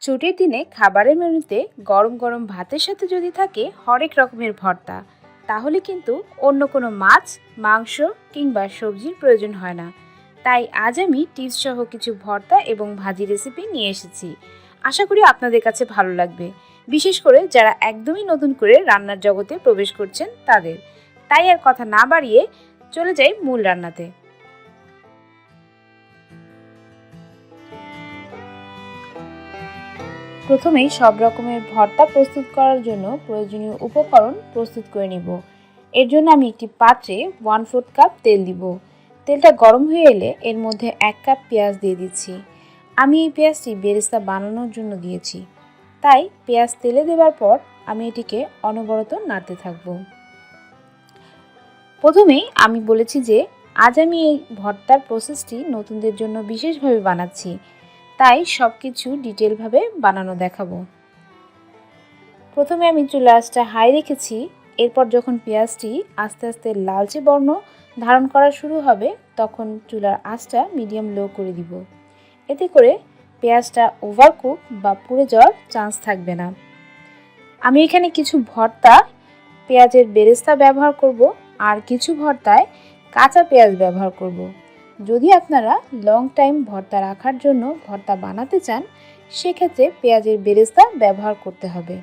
ছুটির দিনে খাবারের মেনুতে গরম গরম ভাতের সাথে যদি থাকে হরেক রকমের ভর্তা, তাহলে কিন্তু অন্য কোনো মাছ, মাংস কিংবা সবজির প্রয়োজন হয় না। তাই আজ আমি টিপস সহ কিছু ভর্তা এবং ভাজি রেসিপি নিয়ে এসেছি। আশা করি আপনাদের কাছে ভালো লাগবে, বিশেষ করে যারা একদমই নতুন করে রান্নার জগতে প্রবেশ করছেন তাদের। তাই আর কথা না বাড়িয়ে চলে যাই মূল রান্নাতে। প্রথমেই সব রকমের ভর্তা প্রস্তুত করার জন্য প্রয়োজনীয় উপকরণ প্রস্তুত করে নিব। এর জন্য আমি একটি পাত্রে 1/4 কাপ তেল দিব। তেলটা গরম হয়ে এলে এর মধ্যে 1 কাপ পেঁয়াজ দিয়ে দিচ্ছি। আমি এই পেঁয়াজটি বেরেস্তা বানানোর জন্য দিয়েছি, তাই পেঁয়াজ তেলে দেওয়ার পর আমি এটিকে অনবরত নাড়তে থাকব। প্রথমেই আমি বলেছি যে আজ আমি এই ভর্তার প্রসেসটি নতুনদের জন্য বিশেষভাবে বানাচ্ছি, তাই সব কিছু ডিটেলভাবে বানানো দেখাবো। প্রথমে আমি চুলার আঁচটা হাই রেখেছি। এরপর যখন পেঁয়াজটি আস্তে আস্তে লালচে বর্ণ ধারণ করা শুরু হবে, তখন চুলার আঁচটা মিডিয়াম লো করে দিব। এতে করে পেঁয়াজটা ওভারকুক বা পুড়ে যাওয়ার চান্স থাকবে না। আমি এখানে কিছু ভর্তা পেঁয়াজের বেরেস্তা ব্যবহার করব, আর কিছু ভর্তায় কাঁচা পেঁয়াজ ব্যবহার করব। যদি আপনারা লং টাইম ভর্তা রাখার জন্য ভর্তা বানাতে চান, সেক্ষেত্রে পেঁয়াজের বেরেস্তা ব্যবহার করতে হবে।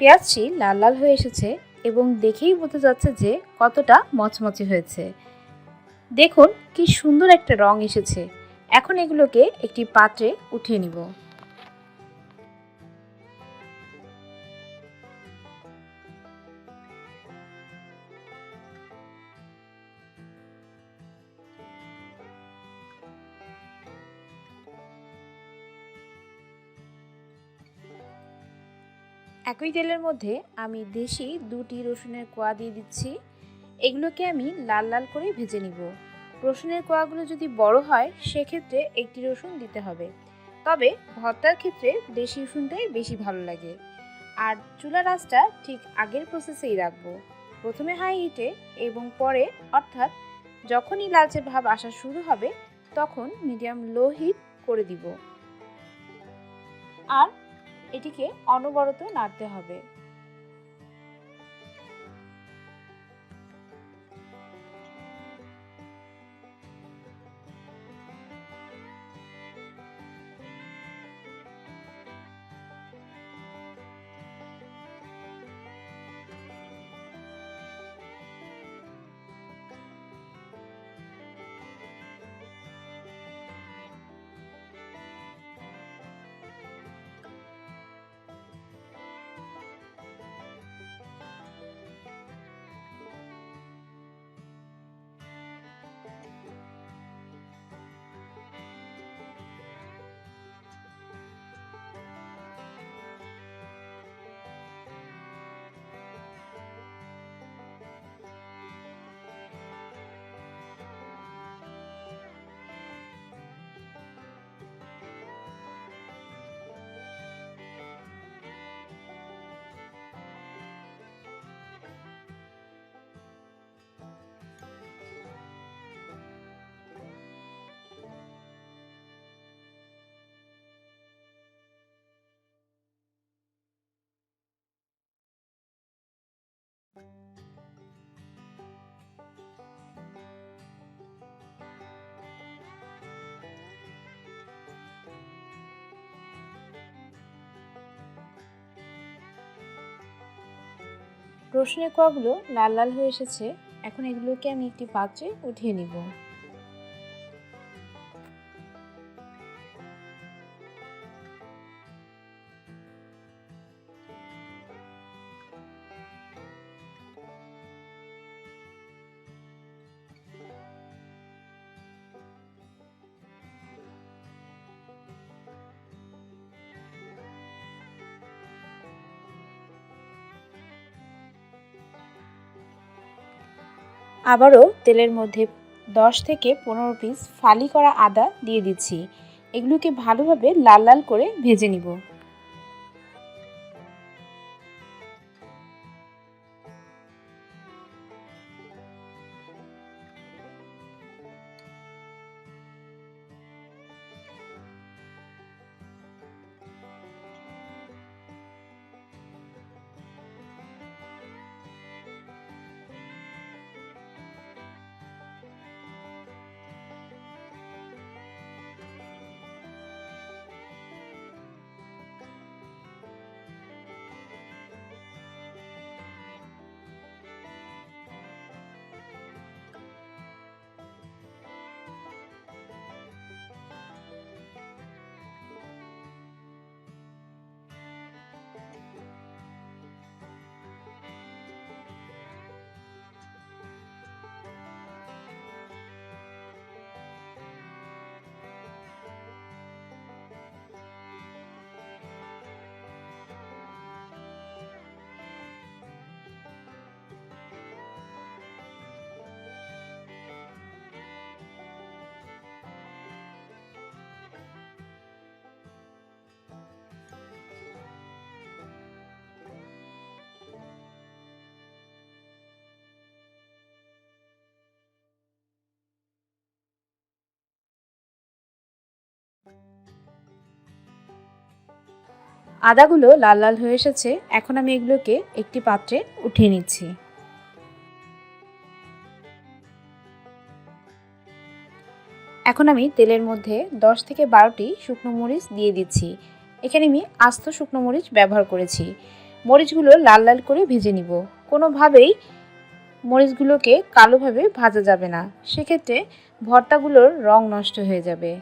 পেঁয়াজটি লাল লাল হয়ে এসেছে এবং দেখেই বোঝা যাচ্ছে যে কতটা মচমচে হয়েছে। দেখুন কি সুন্দর একটা রং এসেছে। এখন এগুলোকে একটি পাত্রে উঠিয়ে নিব। একই তেলের মধ্যে আমি দেশি 2টি রসুনের কোয়া দিয়ে দিচ্ছি। এগুলোকে আমি লাল লাল করে ভেজে নিব। রসুনের কোয়াগুলো যদি বড় হয় সেক্ষেত্রে একটি রসুন দিতে হবে, তবে ভর্তার ক্ষেত্রে দেশি রসুনটাই বেশি ভালো লাগে। আর চুলার আঁচটা ঠিক আগের প্রসেসেই রাখবো। প্রথমে হাই হিটে এবং পরে অর্থাৎ যখনই লালচে ভাব আসা শুরু হবে তখন মিডিয়াম লো হিট করে দিব। আর এটিকে অনবরত নাড়তে হবে। রসুনের কোয়াগুলো লাল লাল হয়ে এসেছে। এখন এগুলোকে আমি একটি পাত্রে উঠিয়ে নিব। আবারও তেলের মধ্যে 10 থেকে 15 পিস ফালি করা আদা দিয়ে দিচ্ছি। এগুলোকে ভালোভাবে লাল লাল করে ভেজে নিব। আদাগুলো লাল লাল হয়ে এসেছে। এখন আমি এগুলোকে একটি পাত্রে উঠিয়ে নিচ্ছি। এখন আমি তেলের মধ্যে 10 থেকে 12টি শুকনো মরিচ দিয়ে দিচ্ছি। এখানে আমি আস্ত শুকনো মরিচ ব্যবহার করেছি। মরিচগুলো লাল লাল করে ভেজে নিব। কোনোভাবেই মরিচগুলোকে কালোভাবে ভাজা যাবে না, সেক্ষেত্রে ভর্তাগুলোর রং নষ্ট হয়ে যাবে।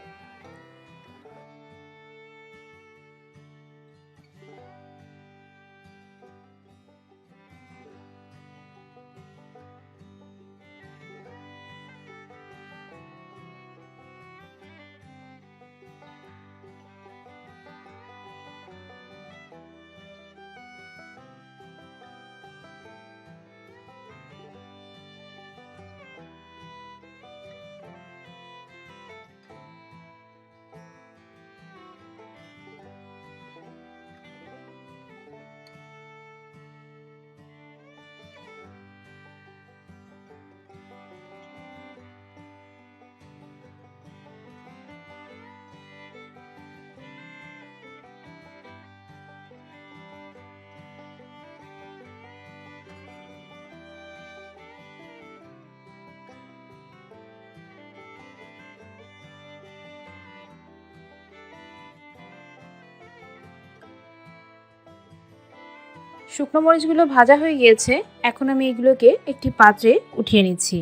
শুকনো মরিচগুলো ভাজা হয়ে গিয়েছে। এখন আমি এগুলোকে একটি পাত্রে উঠিয়ে নিচ্ছি।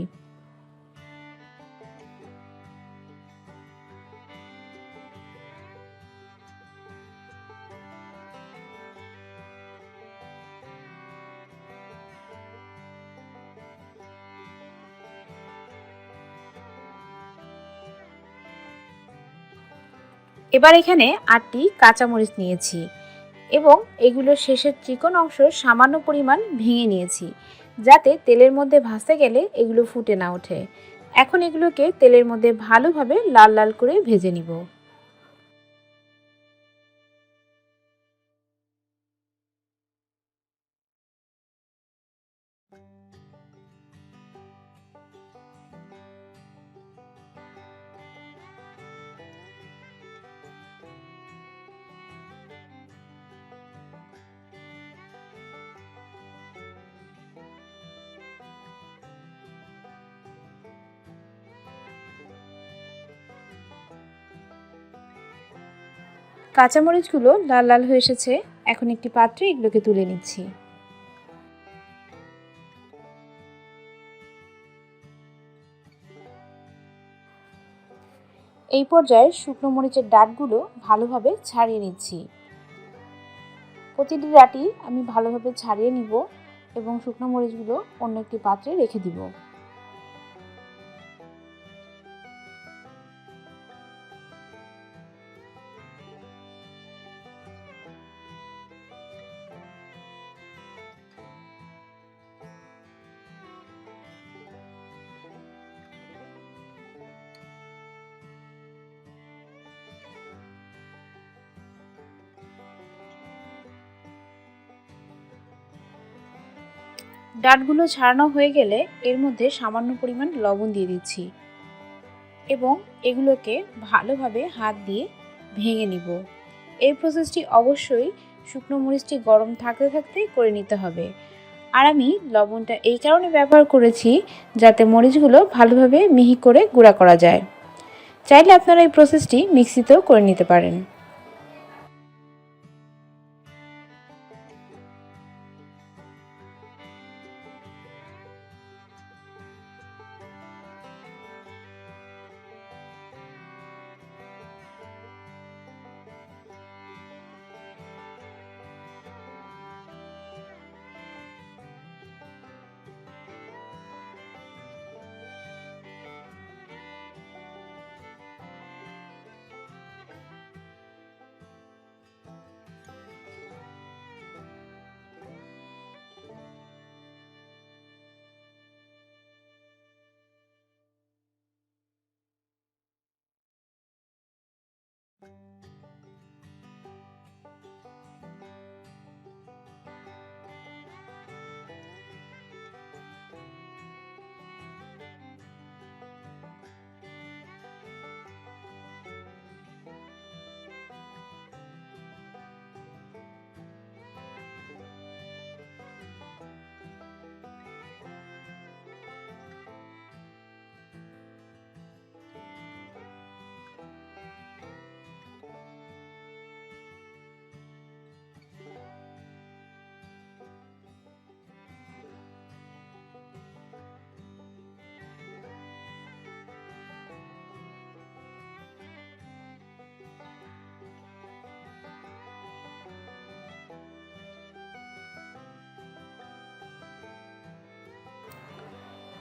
এবার এখানে 8টি কাঁচামরিচ নিয়েছি এবং এগুলো শেষের চিকন অংশ সামান্য পরিমাণ ভেঙে নিয়েছি, যাতে তেলের মধ্যে ভাজতে গেলে এগুলো ফুটে না ওঠে। এখন এগুলোকে তেলের মধ্যে ভালোভাবে লাল লাল করে ভেজে নিব। কাঁচামরিচগুলো লাল লাল হয়ে এসেছে। এখন একটি পাত্রে এগুলোকে তুলে নিচ্ছি। এই পর্যায়ে শুকনো মরিচের ডাঁটগুলো ভালোভাবে ছাড়িয়ে নিচ্ছি। প্রতিটি ডাঁটি আমি ভালোভাবে ছাড়িয়ে নিব এবং শুকনো মরিচগুলো অন্য একটি পাত্রে রেখে দিব। ডাঁটগুলো ছাড়ানো হয়ে গেলে এর মধ্যে সামান্য পরিমাণ লবণ দিয়ে দিচ্ছি এবং এগুলোকে ভালোভাবে হাত দিয়ে ভেঙে নিব। এই প্রসেসটি অবশ্যই শুকনো মরিচটি গরম থাকতে থাকতে করে নিতে হবে। আর আমি লবণটা এই কারণে ব্যবহার করেছি যাতে মরিচগুলো ভালোভাবে মিহি করে গুঁড়া করা যায়। চাইলে আপনারা এই প্রসেসটি মিক্সিতেও করে নিতে পারেন।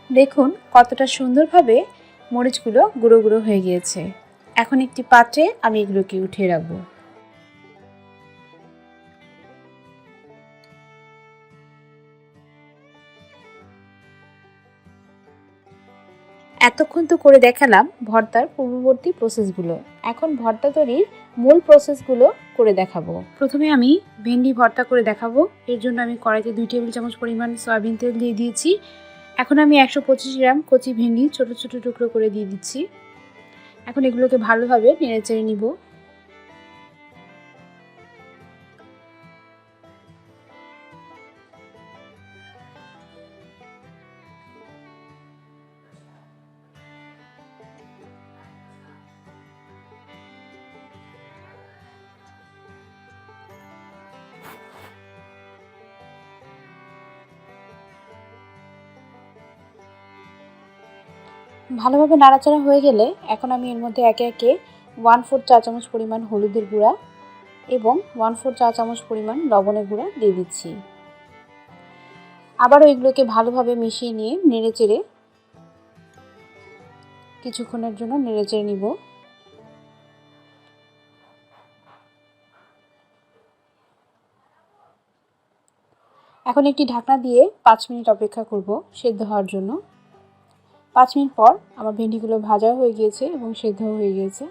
দেখুন কতটা সুন্দরভাবে মরিচগুলো গুঁড়ো গুঁড়ো হয়ে গিয়েছে। এখন একটি পাত্রে আমি এগুলোকে উঠিয়ে রাখবো। এতক্ষণ তো করে দেখালাম ভর্তার পূর্ববর্তী প্রসেসগুলো। এখন ভর্তা তৈরির মূল প্রসেসগুলো করে দেখাবো। প্রথমে আমি ভেন্ডি ভর্তা করে দেখাবো। এর জন্য আমি কড়াইতে 2 টেবিল চামচ পরিমাণ সয়াবিন তেল দিয়ে দিয়েছি। এখন আমি 125 গ্রাম কচি ভেন্ডি ছোট ছোট টুকরো করে দিয়ে দিচ্ছি। এখন এগুলোকে ভালোভাবে নেড়েচেড়ে নিব। ভালোভাবে নাড়াচাড়া হয়ে গেলে এখন আমি এর মধ্যে একে একে 1/4 চা চামচ পরিমাণ হলুদের গুঁড়া এবং 1/4 চা চামচ পরিমাণ লবণের গুঁড়া দিয়ে দিচ্ছি। আবারও এগুলোকে ভালোভাবে মিশিয়ে নিয়ে নেড়েচেড়ে কিছুক্ষণের জন্য নেড়েচেড়ে নিব। এখন একটি ঢাকনা দিয়ে 5 মিনিট অপেক্ষা করব সেদ্ধ হওয়ার জন্য। 5 মিনিট পর আমার ভেন্ডিগুলো ভাজা হয়ে গিয়েছে এবং সেদ্ধ হয়ে গিয়েছে।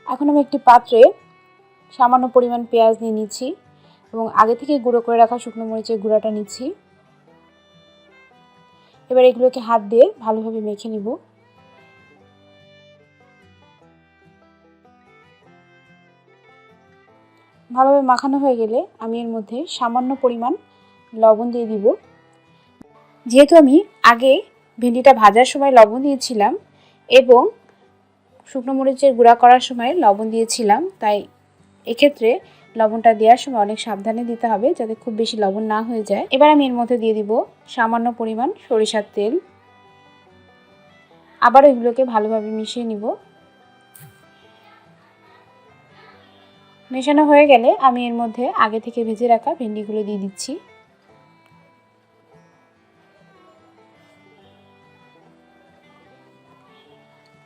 এখন আমি একটি পাত্রে সামান্য পরিমাণ পেঁয়াজ নিয়ে নিচ্ছি এবং আগে থেকে গুঁড়ো করে রাখা শুকনো মরিচের গুঁড়াটা নিচ্ছি। এবার এগুলোকে হাত দিয়ে ভালোভাবে মেখে নিব। ভালোভাবে মাখানো হয়ে গেলে আমি এর মধ্যে সামান্য পরিমাণ লবণ দিয়ে দিব। যেহেতু আমি আগে ভেন্ডিটা ভাজার সময় লবণ দিয়েছিলাম এবং শুকনো মরিচের গুঁড়া করার সময় লবণ দিয়েছিলাম, তাই এক্ষেত্রে লবণটা দেওয়ার সময় অনেক সাবধানে দিতে হবে যাতে খুব বেশি লবণ না হয়ে যায়। এবার আমি এর মধ্যে দিয়ে দিব সামান্য পরিমাণ সরিষার তেল। আবার এগুলোকে ভালোভাবে মিশিয়ে নিব। মেশানো হয়ে গেলে আমি এর মধ্যে আগে থেকে ভেজে রাখা ভেন্ডিগুলো দিয়ে দিচ্ছি।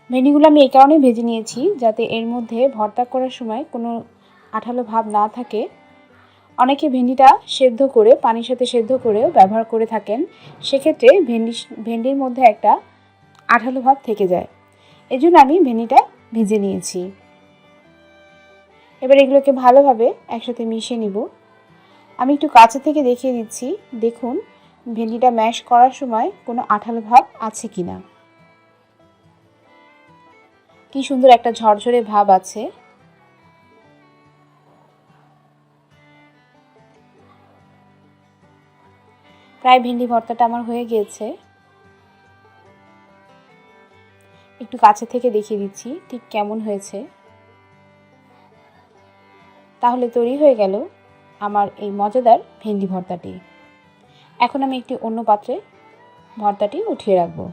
ভেন্ডিগুলো আমি এই কারণে ভেজে নিয়েছি যাতে এর মধ্যে ভর্তা করার সময় কোনো আঠালো ভাব না থাকে। অনেকে ভেন্ডিটা সেদ্ধ করে পানির সাথে সেদ্ধ করেও ব্যবহার করে থাকেন, সেক্ষেত্রে ভেন্ডির মধ্যে একটা আঠালো ভাব থেকে যায়। এজন্য আমি ভেন্ডিটা ভিজে নিয়েছি। এবার এগুলোকে ভালোভাবে একসাথে মিশিয়ে নিব। আমি একটু কাছে থেকে দেখিয়ে দিচ্ছি, দেখুন ভেন্ডিটা ম্যাশ করার সময় কোনো আঠালো ভাব আছে কিনা। কি সুন্দর একটা ঝরঝরে ভাব আছে। প্রায় ভেন্ডি ভর্তাটা আমার হয়ে গিয়েছে। একটু কাছে থেকে দেখিয়ে দিচ্ছি ঠিক কেমন হয়েছে। তাহলে তৈরি হয়ে গেল আমার এই মজাদার ভেন্ডি ভর্তাটি। এখন আমি একটি অন্য পাত্রে ভর্তাটি উঠিয়ে রাখবো।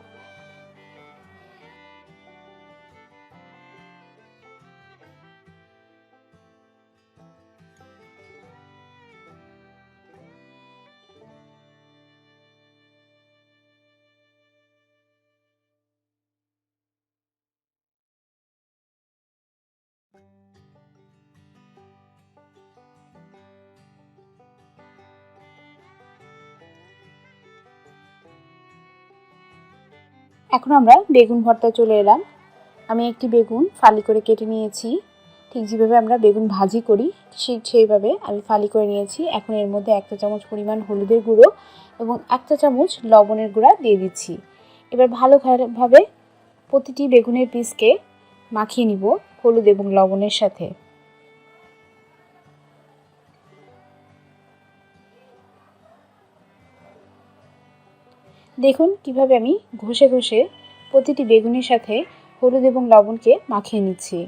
এখন আমরা বেগুন ভর্তায় চলে এলাম। আমি একটি বেগুন ফালি করে কেটে নিয়েছি। ঠিক যেভাবে আমরা বেগুন ভাজি করি ঠিক সেইভাবে আমি ফালি করে নিয়েছি। এখন এর মধ্যে 1 চা চামচ পরিমাণ হলুদের গুঁড়ো এবং 1 চা চামচ লবণের গুঁড়া দিয়ে দিচ্ছি। এবার ভালোভাবে প্রতিটি বেগুনের পিসকে মাখিয়ে নিব হলুদ এবং লবণের সাথে। দেখুন কিভাবে আমি ঘষে ঘষে প্রতিটি বেগুনের সাথে হলুদ এবং লবণকে মাখিয়ে নিচ্ছি।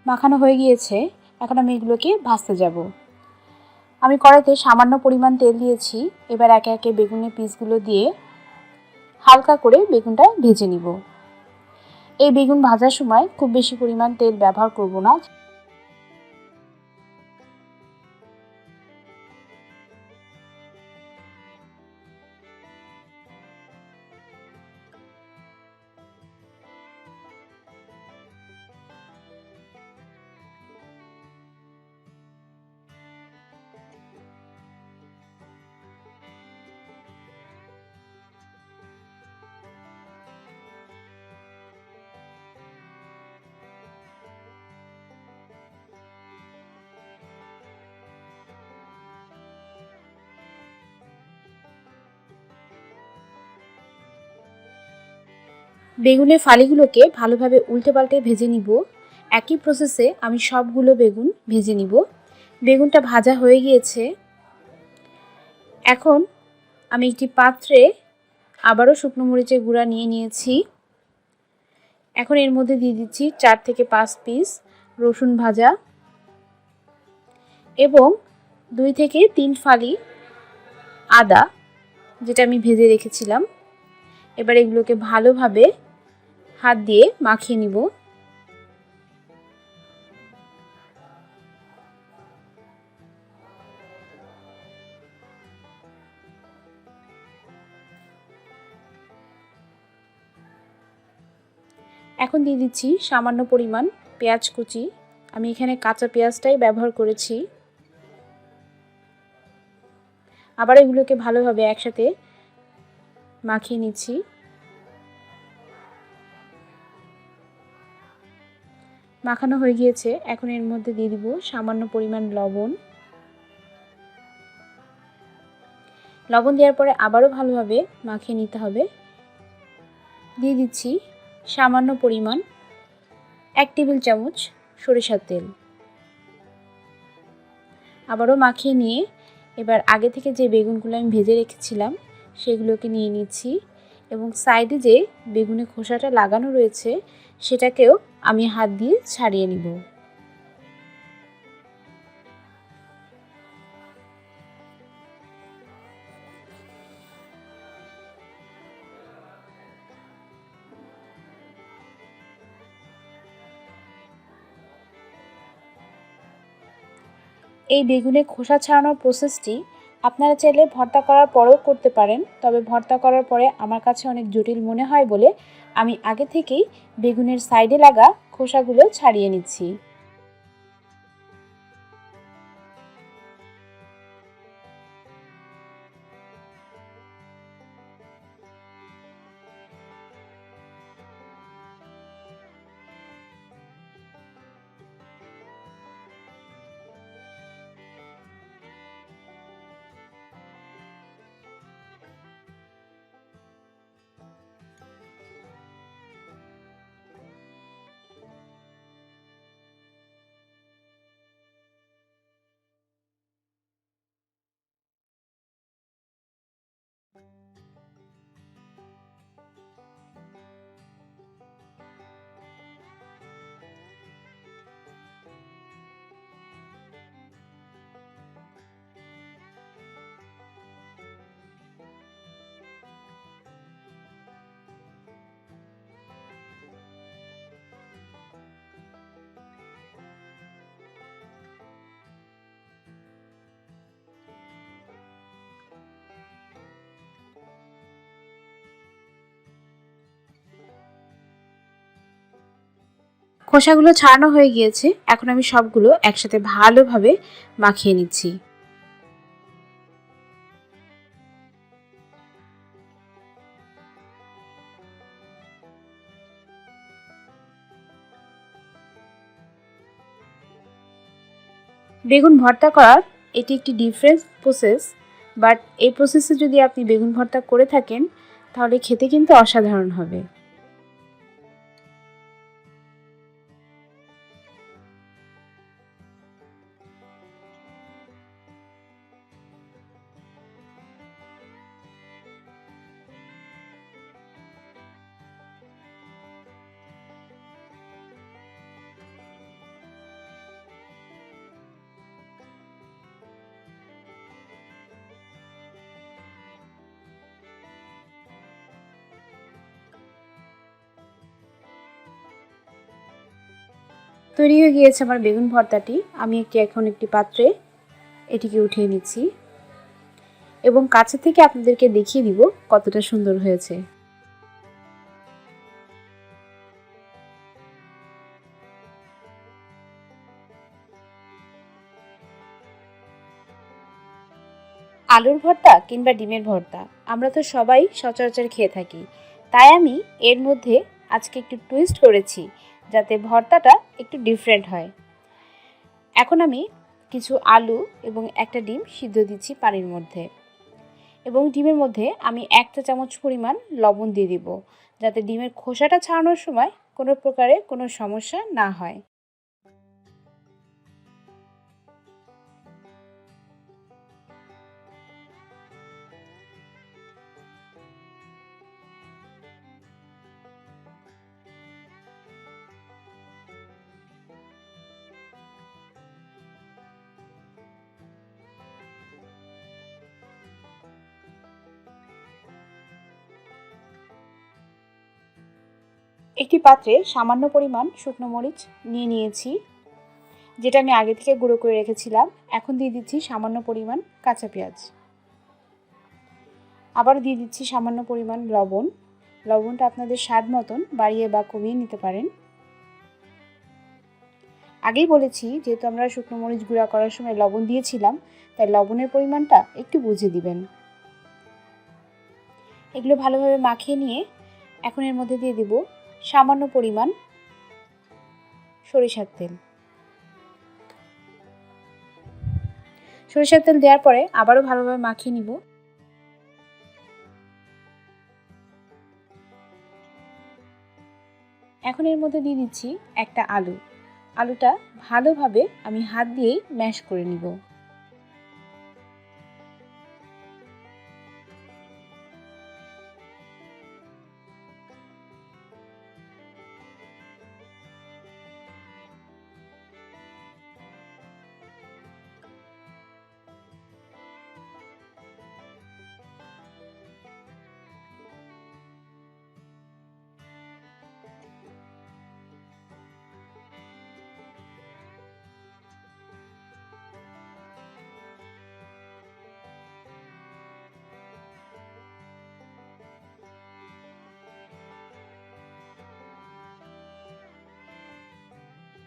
মাখানো হয়ে গিয়েছে, এখন আমি এগুলোকে ভাজতে যাব। আমি কড়াইতে সামান্য পরিমাণ তেল দিয়েছি। এবার একে একে বেগুনের পিসগুলো দিয়ে হালকা করে বেগুনটা ভেজে নিব। এই বেগুন ভাজার সময় খুব বেশি পরিমাণ তেল ব্যবহার করব না। বেগুনের ফালিগুলোকে ভালোভাবে উল্টে পাল্টে ভেজে নিব। একই প্রসেসে আমি সবগুলো বেগুন ভেজে নিব। বেগুনটা ভাজা হয়ে গিয়েছে। এখন আমি একটি পাত্রে আবারও শুকনো মরিচের গুঁড়া নিয়ে নিয়েছি। এখন এর মধ্যে দিয়ে দিচ্ছি 4 থেকে 5 পিস রসুন ভাজা এবং 2 থেকে 3 ফালি আদা, যেটা আমি ভেজে রেখেছিলাম। এবার এগুলোকে ভালোভাবে হাত দিয়ে মাখিয়ে নিব। এখন দিয়ে দিচ্ছি সামান্য পরিমাণ পেঁয়াজ কুচি। আমি এখানে কাঁচা পেঁয়াজটাই ব্যবহার করেছি। আবার এগুলোকে ভালোভাবে একসাথে মাখিয়ে নিচ্ছি। মাখানো হয়ে গিয়েছে। এখন এর মধ্যে দিয়ে দিব সামান্য পরিমাণ লবণ। লবণ দেওয়ার পরে আবারও ভালোভাবে মাখিয়ে নিতে হবে। দিয়ে দিচ্ছি সামান্য পরিমাণ 1 টেবিল চামচ সরিষার তেল। আবারও মাখিয়ে নিয়ে এবার আগে থেকে যে বেগুনগুলো আমি ভেজে রেখেছিলাম সেগুলোকে নিয়ে নিচ্ছি এবং সাইডে যে বেগুনের খোসাটা লাগানো রয়েছে সেটাকেও আমি হাত দিয়ে ছাড়িয়ে নিব। এই বেগুনের খোসা ছাড়ানোর প্রসেসটি আপনারা চাইলে ভর্তা করার পরেও করতে পারেন, তবে ভর্তা করার পরে আমার কাছে অনেক জটিল মনে হয় বলে আমি আগে থেকেই বেগুনের সাইডে লাগা খোসাগুলো ছাড়িয়ে নিচ্ছি। খোসাগুলো ছাড়ানো হয়ে গিয়েছে। এখন আমি সবগুলো একসাথে ভালোভাবে মাখিয়ে নিচ্ছি। বেগুন ভর্তা করার এটি একটি ডিফারেন্ট প্রসেস, বাট এই প্রসেসে যদি আপনি বেগুন ভর্তা করে থাকেন তাহলে খেতে কিন্তু অসাধারণ হবে। তৈরি হয়ে গিয়েছে আমার বেগুন ভর্তাটি। আমি এখন একটি পাত্রে এটিকে উঠিয়ে নিচ্ছি এবং কাছে থেকে আপনাদেরকে দেখিয়ে দিব কতটা সুন্দর হয়েছে। আলুর ভর্তা কিংবা ডিমের ভর্তা আমরা তো সবাই সচরাচর খেয়ে থাকি, তাই আমি এর মধ্যে আজকে একটু টুইস্ট করেছি যাতে ভর্তাটা একটু ডিফারেন্ট হয়। এখন আমি কিছু আলু এবং একটা ডিম সিদ্ধ দিচ্ছি পানির মধ্যে এবং ডিমের মধ্যে আমি 1 চা চামচ পরিমাণ লবণ দিয়ে দিব যাতে ডিমের খোসাটা ছাড়ানোর সময় কোনো প্রকারে কোনো সমস্যা না হয়। একটি পাত্রে সামান্য পরিমাণ শুকনো মরিচ নিয়ে নিয়েছি, যেটা আমি আগে থেকে গুঁড়ো করে রেখেছিলাম। এখন দিয়ে দিচ্ছি সামান্য পরিমাণ কাঁচা পেঁয়াজ। আবার দিয়ে দিচ্ছি সামান্য পরিমাণ লবণ। লবণটা আপনাদের স্বাদ মতন বাড়িয়ে বা কমিয়ে নিতে পারেন। আগেই বলেছি, যেহেতু আমরা শুকনো মরিচ গুঁড়া করার সময় লবণ দিয়েছিলাম, তাই লবণের পরিমাণটা একটু বুঝে দিবেন। এগুলো ভালোভাবে মাখিয়ে নিয়ে এখন এর মধ্যে দিয়ে দিব সামান্য পরিমাণ সরিষার তেল। সরিষার তেল দেওয়ার পরে আবারও ভালোভাবে মাখিয়ে নিব। এখন এর মধ্যে দিয়ে দিচ্ছি একটা আলু। আলুটা ভালোভাবে আমি হাত দিয়েই ম্যাশ করে নিব।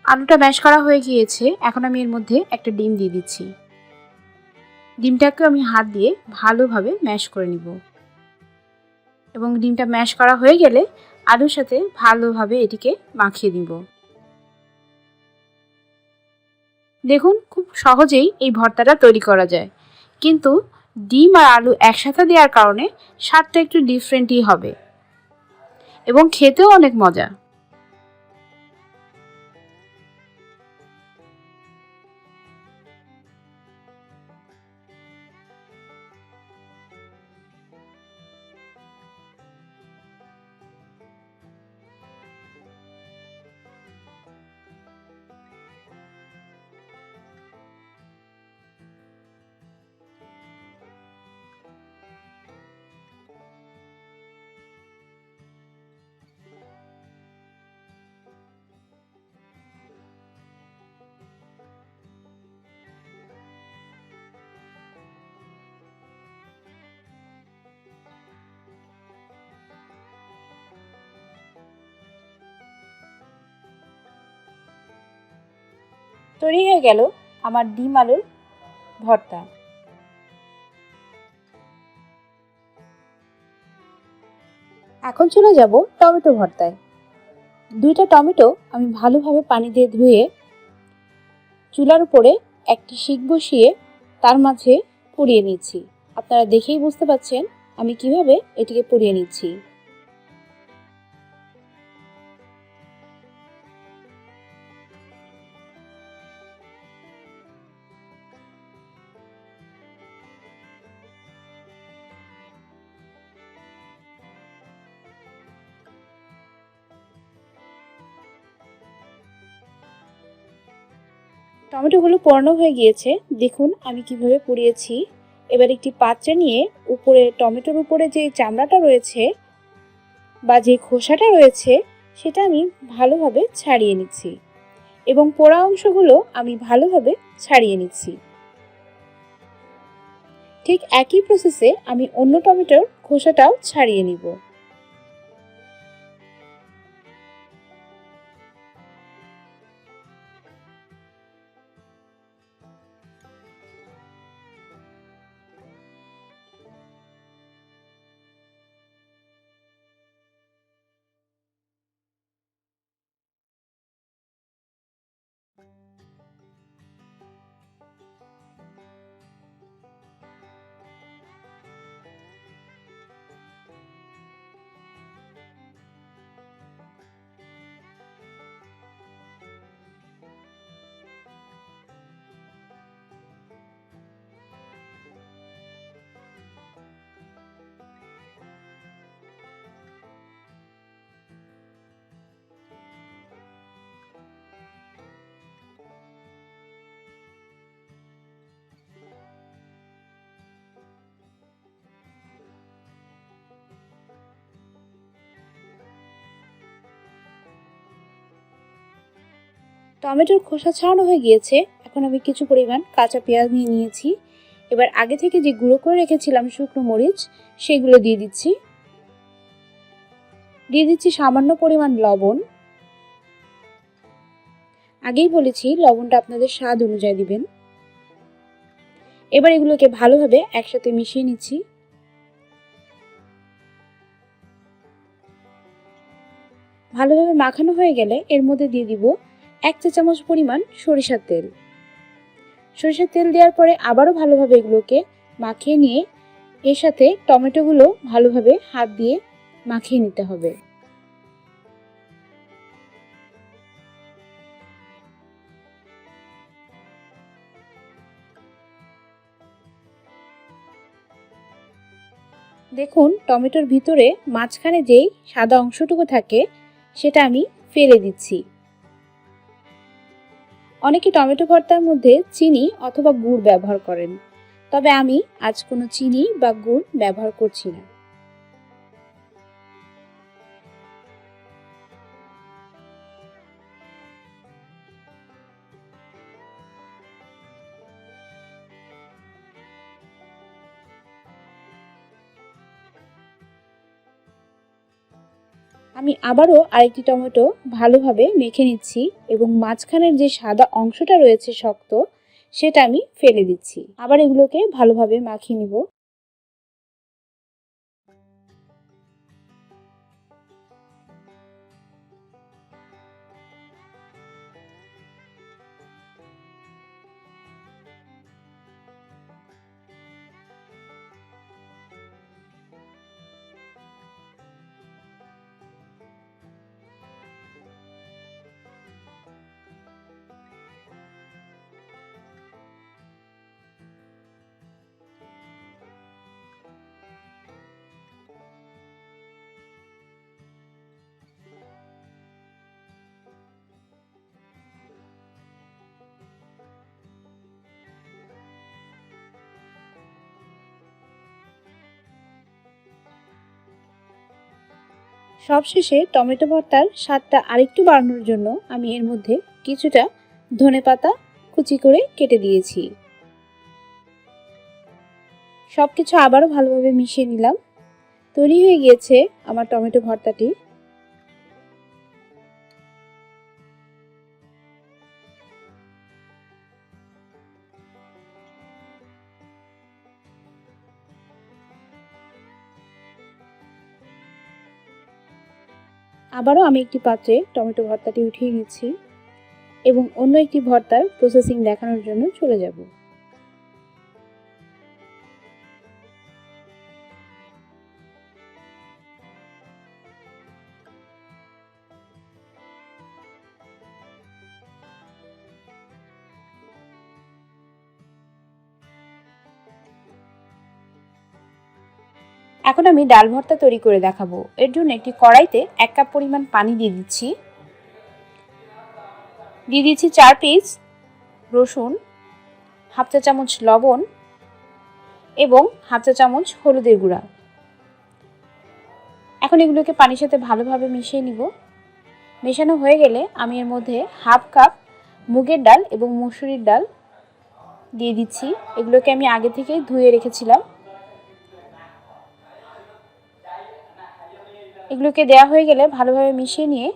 আলুটা ম্যাশ করা হয়ে গিয়েছে। এখন আমি এর মধ্যে একটা ডিম দিয়ে দিচ্ছি। ডিমটাকে আমি হাত দিয়ে ভালোভাবে ম্যাশ করে নিব এবং ডিমটা ম্যাশ করা হয়ে গেলে আলুর সাথে ভালোভাবে এটিকে মাখিয়ে দিব। দেখুন, খুব সহজেই এই ভর্তাটা তৈরি করা যায়, কিন্তু ডিম আর আলু একসাথে দেওয়ার কারণে স্বাদটা একটু ডিফারেন্টই হবে এবং খেতেও অনেক মজা। তৈরি হয়ে গেল আমার ডিম আলুর ভর্তা। এখন চলে যাব টমেটো ভর্তায়। দুইটা টমেটো আমি ভালোভাবে পানি দিয়ে ধুয়ে চুলার উপরে একটি শিক বসিয়ে তার মাঝে পুড়িয়ে নিচ্ছি। আপনারা দেখেই বুঝতে পাচ্ছেন আমি কিভাবে এটিকে পুড়িয়ে নিচ্ছি। টমেটোগুলো পোড়ানো হয়ে গিয়েছে, দেখুন আমি কিভাবে পুড়িয়েছি। এবার একটি পাত্রে নিয়ে উপরে টমেটোর উপরে যে চামড়াটা রয়েছে বা যে খোসাটা রয়েছে সেটা আমি ভালোভাবে ছাড়িয়ে নিচ্ছি এবং পোড়া অংশগুলো আমি ভালোভাবে ছাড়িয়ে নিচ্ছি। ঠিক একই প্রসেসে আমি অন্য টমেটোর খোসাটাও ছাড়িয়ে নিব। টমেটোর খোসা ছাড়ানো হয়ে গিয়েছে। এখন আমি কিছু পরিমাণ কাঁচা পেঁয়াজ নিয়ে নিয়েছি। এবার আগে থেকে যে গুঁড়ো করে রেখেছিলাম শুকনো মরিচ, সেগুলো দিয়ে দিচ্ছি। দিয়ে দিচ্ছি সামান্য পরিমাণ লবণ। আগেই বলেছি লবণটা আপনাদের স্বাদ অনুযায়ী দিবেন। এবার এগুলোকে ভালোভাবে একসাথে মিশিয়ে নিচ্ছি। ভালোভাবে মাখানো হয়ে গেলে এর মধ্যে দিয়ে দিব 1 চা চামচ পরিমাণ সরিষার তেল। সরিষার তেল দেওয়ার পরে আবারও ভালোভাবে এগুলোকে মাখিয়ে নিয়ে এর সাথে টমেটোগুলো ভালোভাবে হাত দিয়ে মাখিয়ে নিতে হবে। দেখুন টমেটোর ভিতরে মাঝখানে যেই সাদা অংশটুকু থাকে সেটা আমি ফেলে দিচ্ছি। অনেকে টমেটো ভর্তার মধ্যে চিনি অথবা গুড় ব্যবহার করেন, তবে আমি আজ কোনো চিনি বা গুড় ব্যবহার করছি না। আমি আবারও আরেকটি টমেটো ভালোভাবে মেখে নিচ্ছি এবং মাঝখানের যে সাদা অংশটা রয়েছে শক্ত, সেটা আমি ফেলে দিচ্ছি। আবার এগুলোকে ভালোভাবে মাখিয়ে নিব। সবশেষে টমেটো ভর্তার স্বাদটা আরেকটু বাড়ানোর জন্য আমি এর মধ্যে কিছুটা ধনেপাতা কুচি করে কেটে দিয়েছি। সবকিছু আবারও ভালোভাবে মিশিয়ে নিলাম। তৈরি হয়ে গিয়েছে আমার টমেটো ভর্তাটি। আবারও আমি একটি পাত্রে টমেটো ভর্তাটি উঠিয়ে নিচ্ছি এবং অন্য একটি ভর্তার প্রসেসিং দেখানোর জন্য চলে যাব। এখন আমি ডাল ভর্তা তৈরি করে দেখাবো। এর জন্য একটি কড়াইতে 1 কাপ পরিমাণ পানি দিয়ে দিচ্ছি। দিয়ে দিচ্ছি 4 পিস রসুন, হাফ চা চামচ লবণ এবং হাফ চা চামচ হলুদের গুঁড়া। এখন এগুলোকে পানির সাথে ভালোভাবে মিশিয়ে নিব। মেশানো হয়ে গেলে আমি এর মধ্যে হাফ কাপ মুগের ডাল এবং মসুরির ডাল দিয়ে দিচ্ছি। এগুলোকে আমি আগে থেকেই ধুয়ে রেখেছিলাম। এগুলোকে দেওয়া হয়ে গেলে ভালোভাবে মিশিয়ে নিয়ে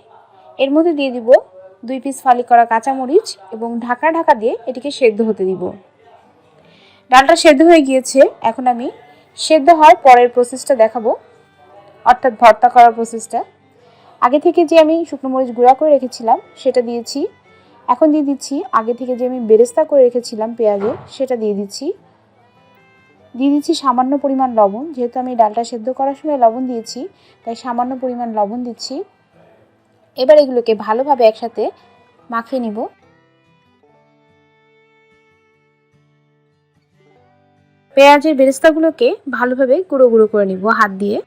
এর মধ্যে দিয়ে দিব 2 পিস ফালি করা কাঁচামরিচ এবং ঢাকা দিয়ে এটিকে সেদ্ধ হতে দিব। ডালটা সেদ্ধ হয়ে গিয়েছে। এখন আমি সেদ্ধ হওয়ার পরের প্রসেসটা দেখাবো, অর্থাৎ ভর্তা করার প্রসেসটা। আগে থেকে যে আমি শুকনো মরিচ গুঁড়া করে রেখেছিলাম সেটা দিয়েছি। এখন দিয়ে দিচ্ছি আগে থেকে যে আমি বেরেস্তা করে রেখেছিলাম পেঁয়াজের, সেটা দিয়ে দিচ্ছি। দিয়ে দিচ্ছি সামান্য পরিমাণ লবণ, যেহেতু আমি ডালটা সেদ্ধ করার সময় লবণ দিয়েছি তাই সামান্য পরিমাণ লবণ দিচ্ছি। এবার এগুলোকে ভালোভাবে একসাথে মাখিয়ে নিব। পেঁয়াজের বেরেস্তাগুলোকে ভালোভাবে গুঁড়ো গুঁড়ো করে নিব হাত দিয়ে।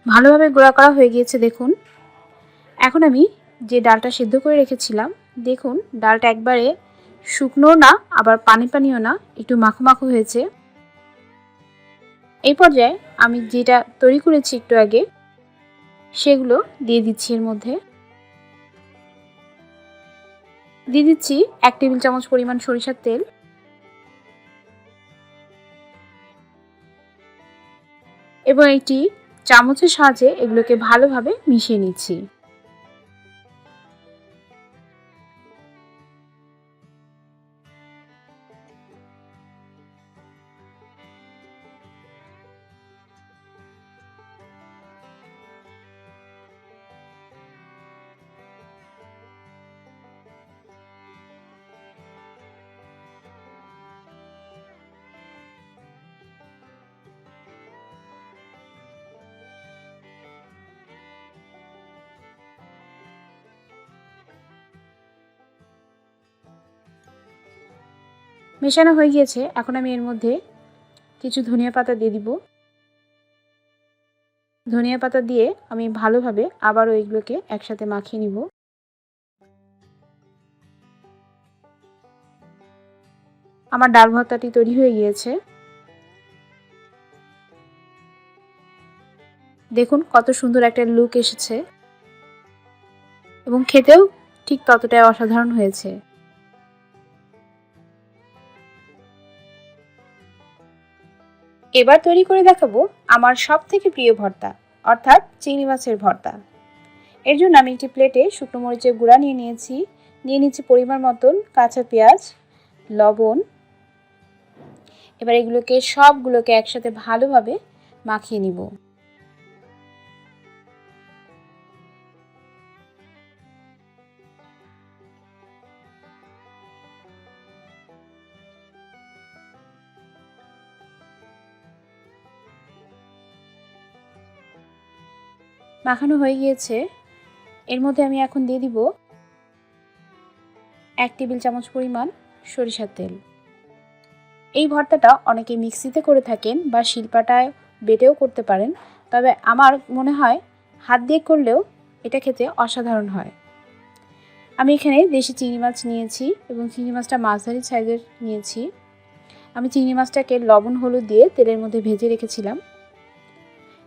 ভালোভাবে গুঁড়া করা হয়ে গিয়েছে দেখুন। এখন আমি যে ডালটা সিদ্ধ করে রেখেছিলাম, দেখুন ডালটা একবারে শুকনো না আবার পানি পানিও না, একটু মাখো মাখো হয়েছে। এই পর্যায়ে আমি যেটা তৈরি করেছি একটু আগে, সেগুলো দিয়ে দিচ্ছি এর মধ্যে। দিয়ে দিচ্ছি 1 টেবিল চামচ পরিমাণ সরিষার তেল এবং একটি চামচের সাহায্যে এগুলোকে ভালোভাবে মিশিয়ে নিচ্ছি। মেশানো হয়ে গিয়েছে। এখন আমি এর মধ্যে কিছু ধনিয়া পাতা দিয়ে দিব। ধনিয়া পাতা দিয়ে আমি ভালোভাবে আবারও এগুলোকে একসাথে মাখিয়ে নিব। আমার ডাল ভর্তাটি তৈরি হয়ে গিয়েছে। দেখুন কত সুন্দর একটা লুক এসেছে এবং খেতেও ঠিক ততটাই অসাধারণ হয়েছে। এবার তৈরি করে দেখাবো আমার সবথেকে প্রিয় ভর্তা, অর্থাৎ চিংড়ি মাছের ভর্তা। এর জন্য আমি একটি প্লেটে শুকনো মরিচের গুঁড়া নিয়ে নিচ্ছি পরিমাণ মতন কাঁচা পেঁয়াজ, লবণ। এবার এগুলোকে সবগুলোকে একসাথে ভালোভাবে মাখিয়ে নিব। মাখানো হয়ে গিয়েছে। এর মধ্যে আমি এখন দিয়ে দিব 1 টেবিল চামচ পরিমাণ সরিষার তেল। এই ভর্তাটা অনেকে মিক্সিতে করে থাকেন বা শিলপাটায় বেটেও করতে পারেন, তবে আমার মনে হয় হাত দিয়ে করলেও এটা খেতে অসাধারণ হয়। আমি এখানে দেশি চিংড়ি মাছ নিয়েছি এবং চিংড়ি মাছটা মাঝারি সাইজের নিয়েছি। আমি চিংড়ি মাছটাকে লবণ হলুদ দিয়ে তেলের মধ্যে ভেজে রেখেছিলাম।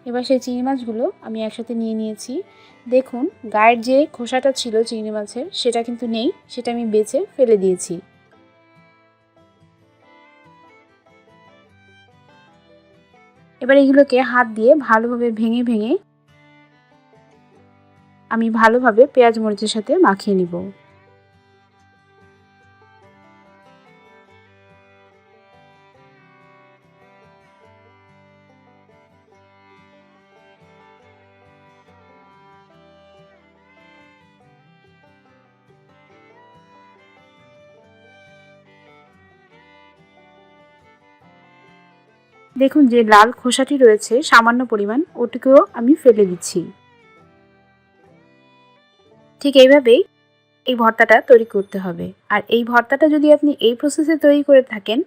এবার সেই চিংড়ি মাছগুলো আমি একসাথে নিয়ে নিয়েছি। দেখুন গায়ের যে খোসাটা ছিল চিংড়ি মাছের, সেটা কিন্তু নেই, সেটা আমি বেছে ফেলে দিয়েছি। এবার এগুলোকে হাত দিয়ে ভালোভাবে ভেঙে ভেঙে আমি ভালোভাবে পেঁয়াজ মরিচের সাথে মাখিয়ে নিব। দেখুন যে লাল খোসাটি রয়েছে সামান্য পরিমাণ, ওটিকেও আমি ফেলে দিচ্ছি। ঠিক এইভাবেই এই ভর্তাটা তৈরি করতে হবে। আর এই ভর্তাটা যদি আপনি এই প্রসেসে তৈরি করে থাকেন,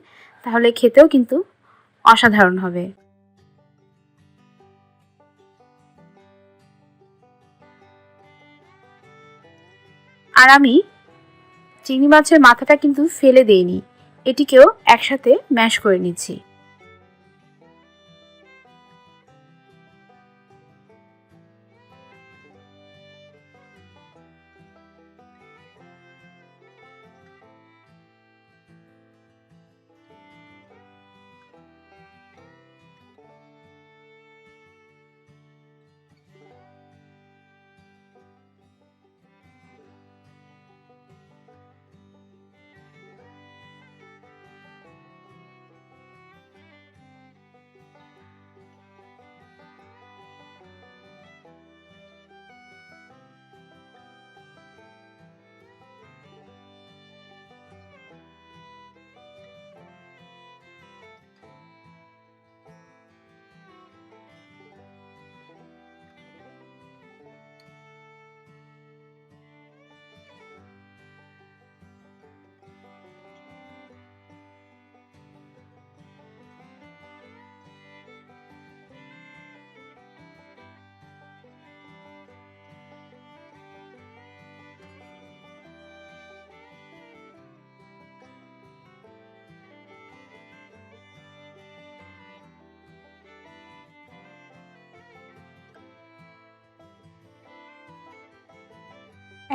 তাহলে খেতেও কিন্তু অসাধারণ হবে। আর আমি চিংড়ি মাছের মাথাটা কিন্তু ফেলে দেইনি, এটিকেও একসাথে ম্যাশ করে নিচ্ছি।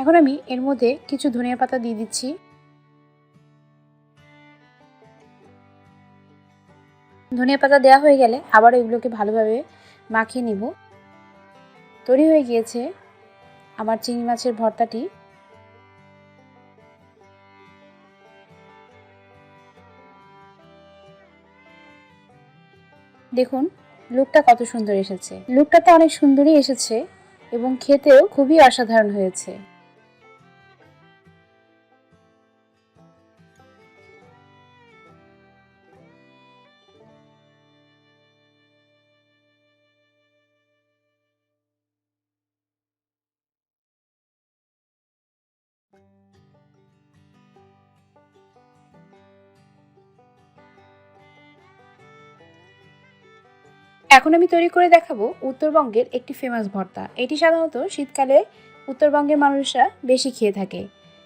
এখন আমি এর মধ্যে কিছু ধনিয়া পাতা দিয়ে দিচ্ছি। ধনিয়া পাতা দেওয়া হয়ে গেলে আবার এগুলোকে ভালোভাবে মাখিয়ে নিব। তৈরি হয়ে গিয়েছে আমার চিংড়ি মাছের ভর্তাটি। দেখুন লুকটা কত সুন্দর এসেছে। লুকটা তো অনেক সুন্দরই এসেছে এবং খেতেও খুবই অসাধারণ হয়েছে। এখন আমি তৈরি করে দেখাবো উত্তরবঙ্গের একটি ফেমাস ভর্তা। এটি সাধারণত শীতকালে উত্তরবঙ্গের মানুষরা বেশি খেয়ে থাকে।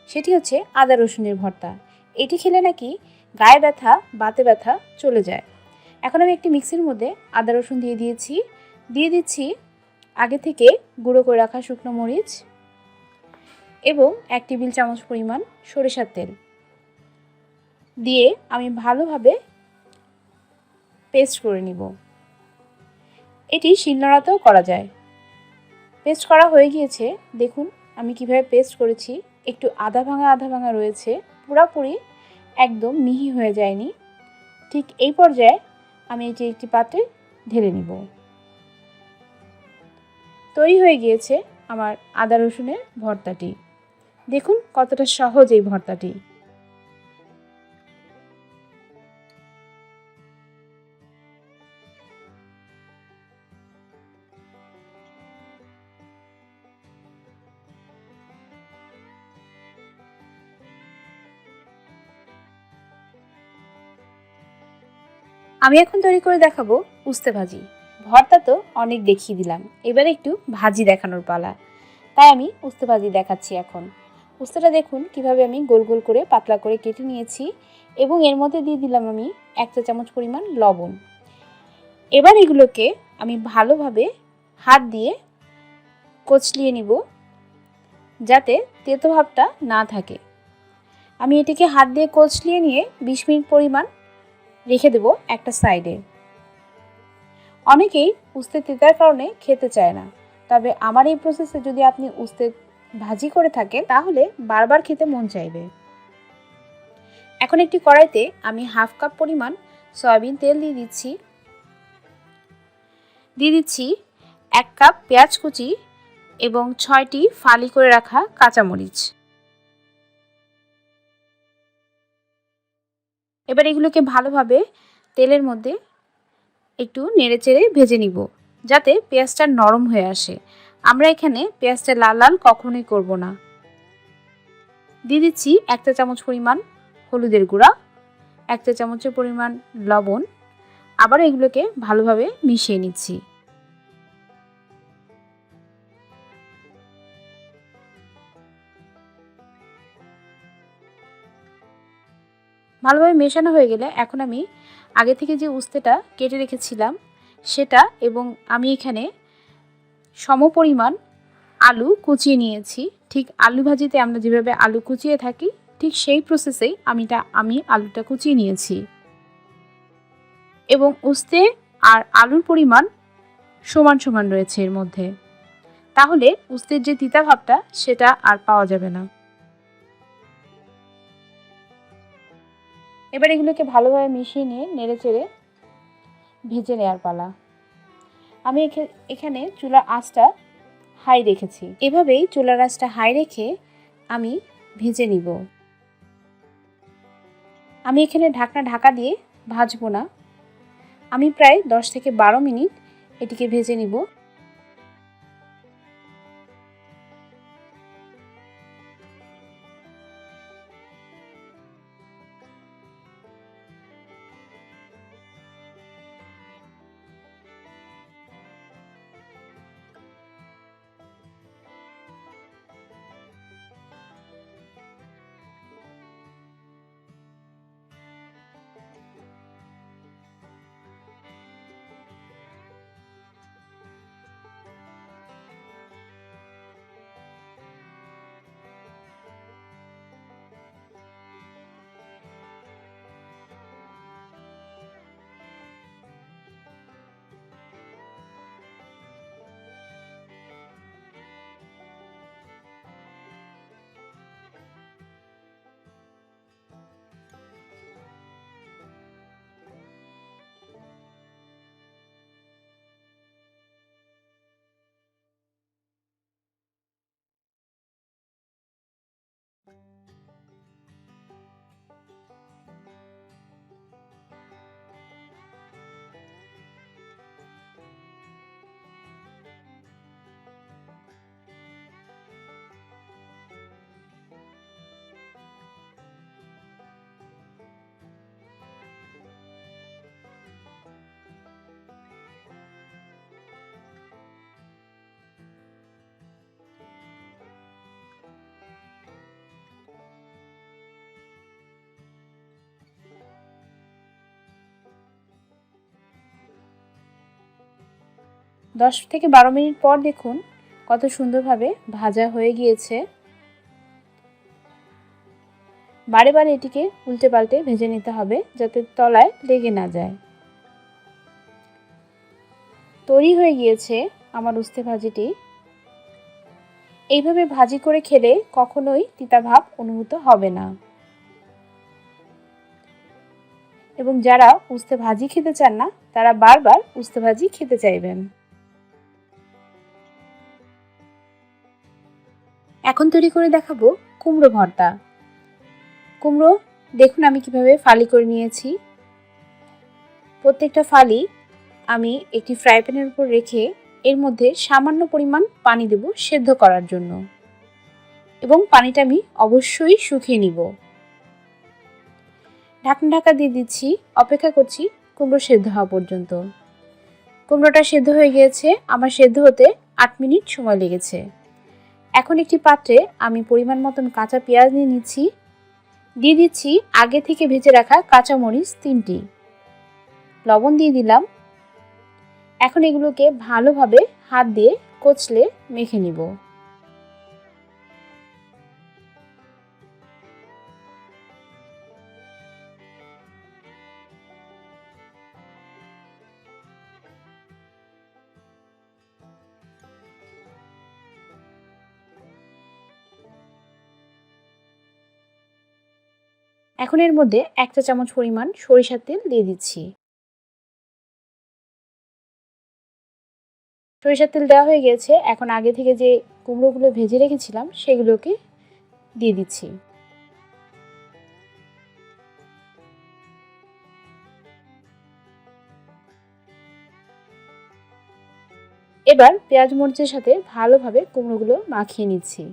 সেটি হচ্ছে আদা রসুনের ভর্তা। এটি খেলে নাকি গায়ে ব্যথা, বাতে ব্যথা চলে যায়। এখন আমি একটি মিক্সির মধ্যে আদা রসুন দিয়ে দিচ্ছি আগে থেকে গুঁড়ো করে রাখা শুকনো মরিচ এবং 1 টেবিল চামচ পরিমাণ সরিষার তেল দিয়ে আমি ভালোভাবে পেস্ট করে নিব। এটি শিলনোড়াতেও করা যায়। পেস্ট করা হয়ে গিয়েছে। দেখুন আমি কিভাবে পেস্ট করেছি। একটু আধা ভাঙা রয়েছে, পুরোপুরি একদম মিহি হয়ে যায়নি। ঠিক এই পর্যায়ে আমি এটি একটি পাত্রে ঢেলে নিব। তৈরি হয়ে গিয়েছে আমার আদা রসুনের ভর্তাটি। দেখুন কতটা সহজ এই ভর্তাটি। আমি এখন তৈরি করে দেখাবো উস্তে ভাজি। ভর্তা তো অনেক দেখিয়ে দিলাম, এবারে একটু ভাজি দেখানোর পালা। তাই আমি উস্তে ভাজি দেখাচ্ছি এখন। উস্তেটা দেখুন কিভাবে আমি গোল গোল করে পাতলা করে কেটে নিয়েছি এবং এর মধ্যে দিয়ে দিলাম আমি 1 চা চামচ পরিমাণ লবণ। এবার এগুলোকে আমি ভালোভাবে হাত দিয়ে কচলিয়ে নিব যাতে তেতো ভাবটা না থাকে। আমি এটিকে হাত দিয়ে কচলিয়ে নিয়ে 20 মিনিট পরিমাণ রেখে দেব একটা সাইডে। অনেকেই উস্তে তেতার কারণে খেতে চায় না, তবে আমার এই প্রসেসে যদি আপনি উস্তে ভাজি করে থাকেন তাহলে বারবার খেতে মন চাইবে। এখন একটি কড়াইতে আমি 1/2 কাপ পরিমাণ সয়াবিন তেল দিয়ে দিচ্ছি 1 কাপ পেঁয়াজ কুচি এবং 6টি ফালি করে রাখা কাঁচামরিচ। এবার এগুলোকে ভালোভাবে তেলের মধ্যে একটু নেড়েচেড়ে ভেজে নিব যাতে পেঁয়াজটা নরম হয়ে আসে। আমরা এখানে পেঁয়াজটা লাল লাল কখনোই করব না। দিয়ে দিচ্ছি 1 চা চামচ পরিমাণ হলুদের গুঁড়া, 1 চা চামচের পরিমাণ লবণ। আবার এগুলোকে ভালোভাবে মিশিয়ে নিচ্ছি। ভালোভাবে মেশানো হয়ে গেলে এখন আমি আগে থেকে যে উস্তেটা কেটে রেখেছিলাম সেটা এবং আমি এখানে সমপরিমাণ আলু কুচিয়ে নিয়েছি। ঠিক আলু ভাজিতে আমরা যেভাবে আলু কুচিয়ে থাকি ঠিক সেই প্রসেসেই আমি আলুটা কুচিয়ে নিয়েছি এবং উস্তে আর আলুর পরিমাণ সমান সমান রয়েছে এর মধ্যে। তাহলে উস্তের যে তিতা ভাবটা সেটা আর পাওয়া যাবে না। এবার এগুলোকে ভালোভাবে মিশিয়ে নিয়ে নেড়েচেড়ে ভেজে নেওয়ার পালা। আমি এখানে চুলার আঁচটা হাই রেখেছি। এভাবেই চুলার আঁচটা হাই রেখে আমি ভেজে নিব। আমি এখানে ঢাকা দিয়ে ভাজবো না। আমি প্রায় 10 থেকে 12 মিনিট এটিকে ভেজে নিব। 10 থেকে 12 মিনিট পর দেখুন কত সুন্দরভাবে ভাজা হয়ে গিয়েছে। বারে বারে এটিকে উল্টে পাল্টে ভেজে নিতে হবে যাতে তলায় লেগে না যায়। তৈরি হয়ে গিয়েছে আমার উস্তে ভাজিটি। এইভাবে ভাজি করে খেলে কখনোই তিতা ভাব অনুভূত হবে না। এবং যারা উস্তে ভাজি খেতে চান না তারা বারবার উস্তে ভাজি খেতে চাইবেন। এখন তৈরি করে দেখাবো কুমড়ো ভর্তা। কুমড়ো দেখুন আমি কিভাবে ফালি করে নিয়েছি। প্রত্যেকটা ফালি আমি একটি ফ্রাই প্যানের উপর রেখে এর মধ্যে সামান্য পরিমাণ পানি দেব সেদ্ধ করার জন্য, এবং পানিটা আমি অবশ্যই শুকিয়ে নিব। ঢাকা দিয়ে দিচ্ছি, অপেক্ষা করছি কুমড়ো সেদ্ধ হওয়া পর্যন্ত। কুমড়োটা সেদ্ধ হয়ে গিয়েছে, আমার সেদ্ধ হতে 8 মিনিট সময় লেগেছে। এখন একটি পাত্রে আমি পরিমাণ মতন কাঁচা পেঁয়াজ নিয়ে নিচ্ছি, দিয়ে দিচ্ছি আগে থেকে ভেজে রাখা কাঁচামরিচ 3টি, লবণ দিয়ে দিলাম। এখন এগুলোকে ভালোভাবে হাত দিয়ে কচলে মেখে নিব। এখন এর মধ্যে 1 চা চামচ পরিমাণ সরিষার তেল দিয়ে দিচ্ছি। সরিষার তেল দেওয়া হয়ে গেছে। এখন আগে থেকে যে কুমড়োগুলো ভেজে রেখেছিলাম সেগুলোকে দিয়ে দিচ্ছি। এবার পেঁয়াজ মরিচের সাথে ভালোভাবে কুমড়োগুলো মাখিয়ে নিচ্ছি।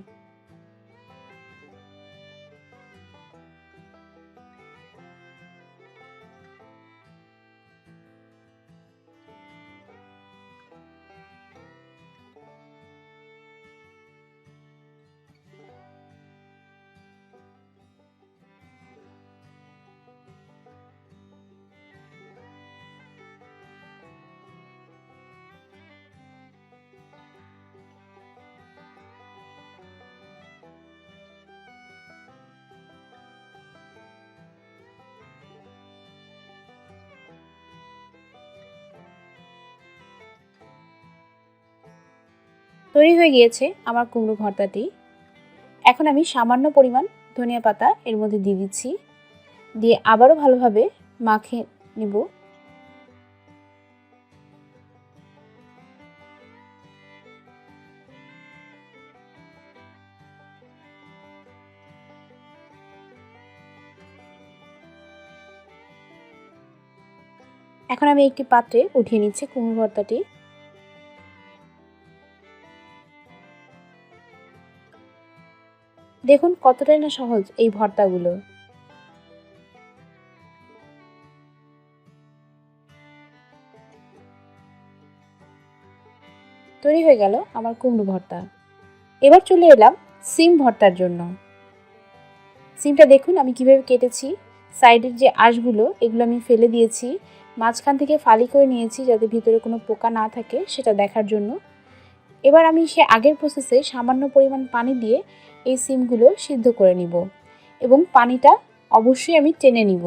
তৈরি হয়ে গিয়েছে আমার কুমড়ো ভর্তাটি। এখন আমি সামান্য পরিমাণ ধনিয়া পাতা এর মধ্যে দিয়ে দিচ্ছি, দিয়ে আবারও ভালোভাবে মাখিয়ে নিব। এখন আমি একটি পাত্রে উঠিয়ে নিচ্ছি কুমড়ো ভর্তাটি। দেখুন কতটাই না সহজ এই ভর্তাগুলো। তৈরি হয়ে গেল আমার কুমড়ো ভর্তা। এবার চলে এলাম সিম ভর্তার জন্য। সিমটা দেখুন আমি কিভাবে কেটেছি। সাইডের যে আঁশগুলো এগুলো আমি ফেলে দিয়েছি, মাঝখান থেকে ফালি করে নিয়েছি যাতে ভিতরে কোনো পোকা না থাকে সেটা দেখার জন্য। এবার আমি সে আগের প্রসেসে সামান্য পরিমাণ পানি দিয়ে এই সিমগুলো সিদ্ধ করে নিব, এবং পানিটা অবশ্যই আমি টেনে নিব।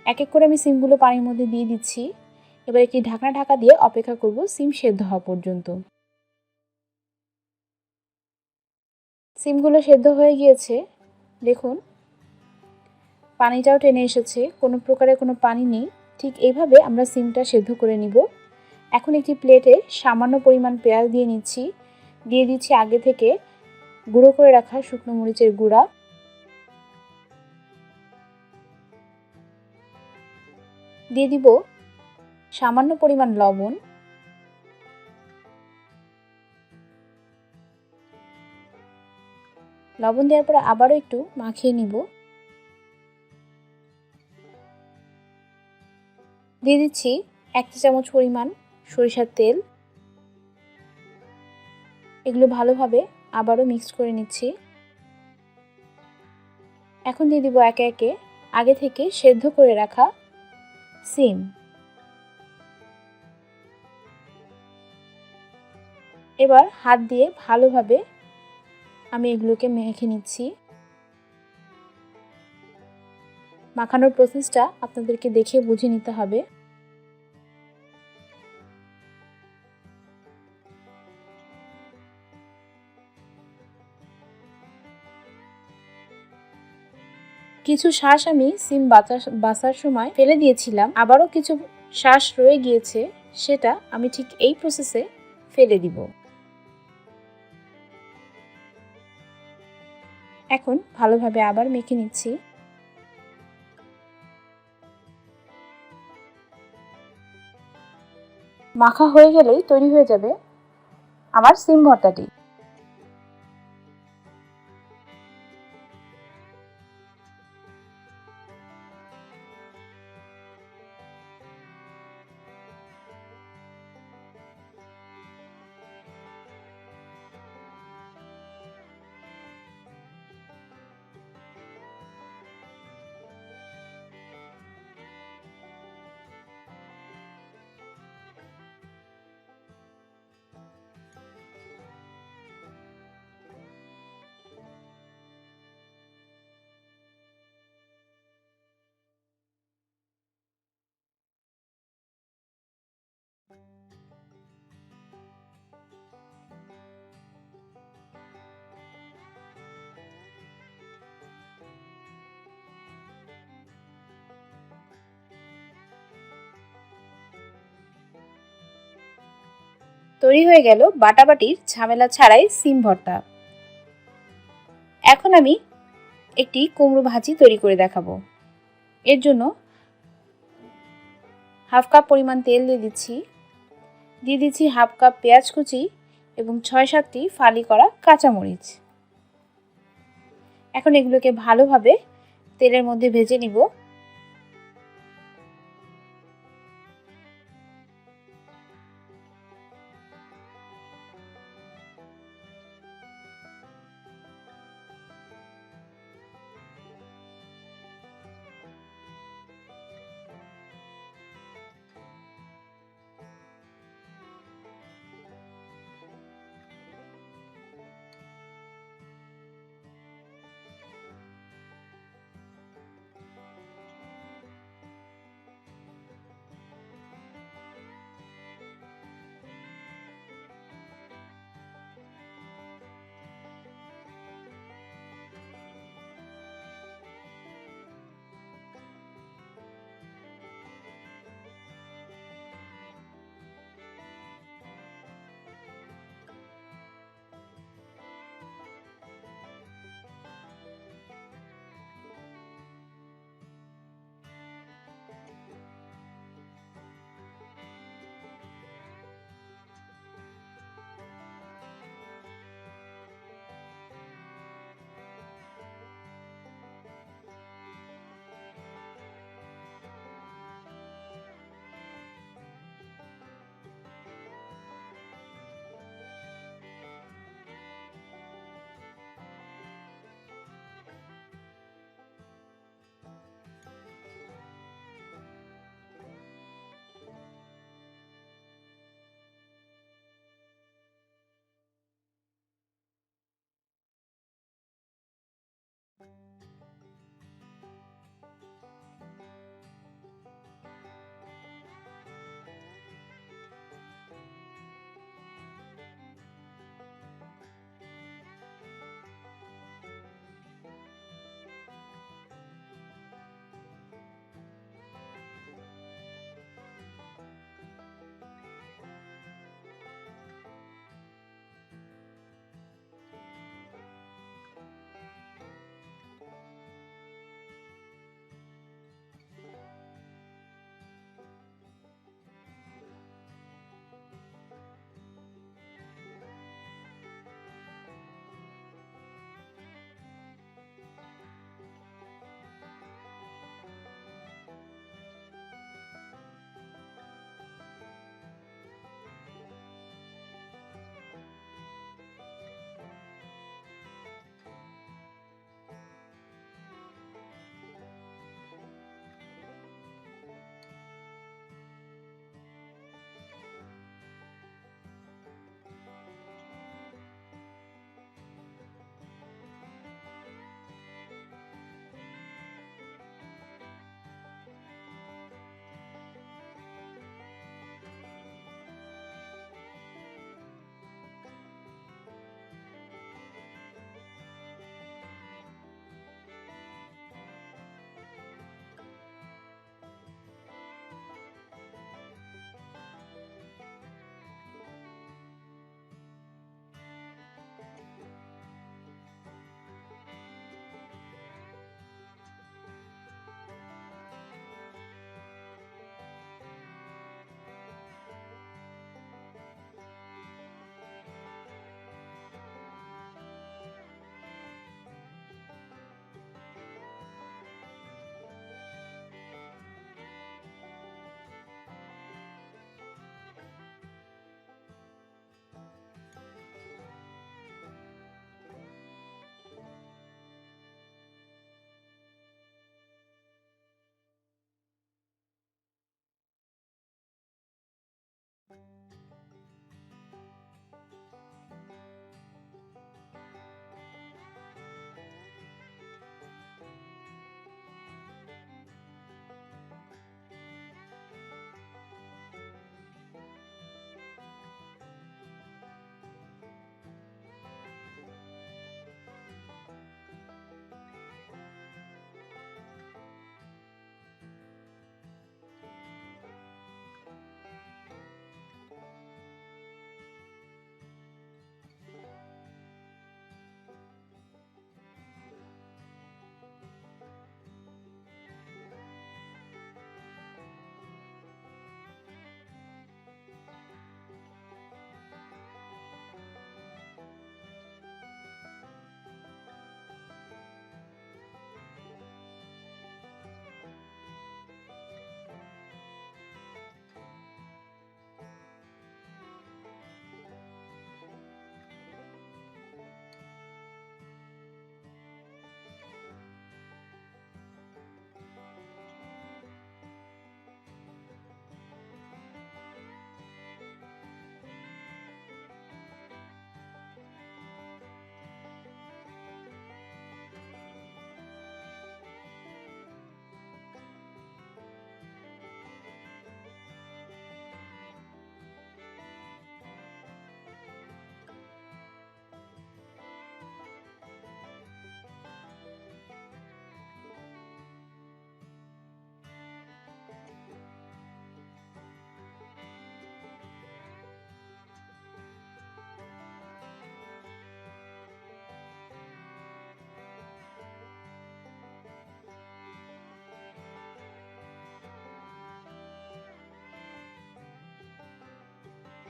এক এক করে আমি সিমগুলো পানির মধ্যে দিয়ে দিচ্ছি। এবার একটি ঢাকা দিয়ে অপেক্ষা করব সিম সেদ্ধ হওয়া পর্যন্ত। সিমগুলো সেদ্ধ হয়ে গিয়েছে, দেখুন পানিটাও টেনে এসেছে, কোনো প্রকারের কোনো পানি নেই। ঠিক এইভাবে আমরা সিমটা সেদ্ধ করে নিব। এখন একটি প্লেটে সামান্য পরিমাণ পেঁয়াজ দিয়ে নিচ্ছি, দিয়ে দিচ্ছি আগে থেকে গুঁড়ো করে রাখা শুকনো মরিচের গুঁড়া, দিয়ে দিব সামান্য পরিমাণ লবণ, লবণ দেওয়ার পর আবারও একটু মাখিয়ে নিব। দিয়ে দিচ্ছি 1 চা চামচ পরিমাণ সরিষার তেল। এগুলো ভালোভাবে আবারও মিক্স করে নিচ্ছি। এখন দিয়ে দিব একে একে আগে থেকে সেদ্ধ করে রাখা সিম। এবার হাত দিয়ে ভালোভাবে আমি এগুলোকে মেখে নিচ্ছি। মাখানোর প্রসেসটা আপনাদেরকে দেখে বুঝে নিতে হবে। কিছু শাঁস আমি সিম বাছার সময় ফেলে দিয়েছিলাম, আবারও কিছু শাঁস রয়ে গিয়েছে, সেটা আমি ঠিক এই প্রসেসে ফেলে দিব। এখন ভালোভাবে আবার মেখে নিচ্ছি। মাখা হয়ে গেলেই তৈরি হয়ে যাবে আমার সিম ভর্তাটি। তৈরি হয়ে গেল বাটাবাটির ঝামেলা ছাড়াই সিম ভর্তা। এখন আমি একটি কুমড়ো ভাজি তৈরি করে দেখাবো। এর জন্য হাফ কাপ পরিমাণ তেল দিয়ে দিচ্ছি হাফ কাপ পেঁয়াজ কুচি এবং ৬-৭টি ফালি করা কাঁচামরিচ। এখন এগুলোকে ভালোভাবে তেলের মধ্যে ভেজে নিব।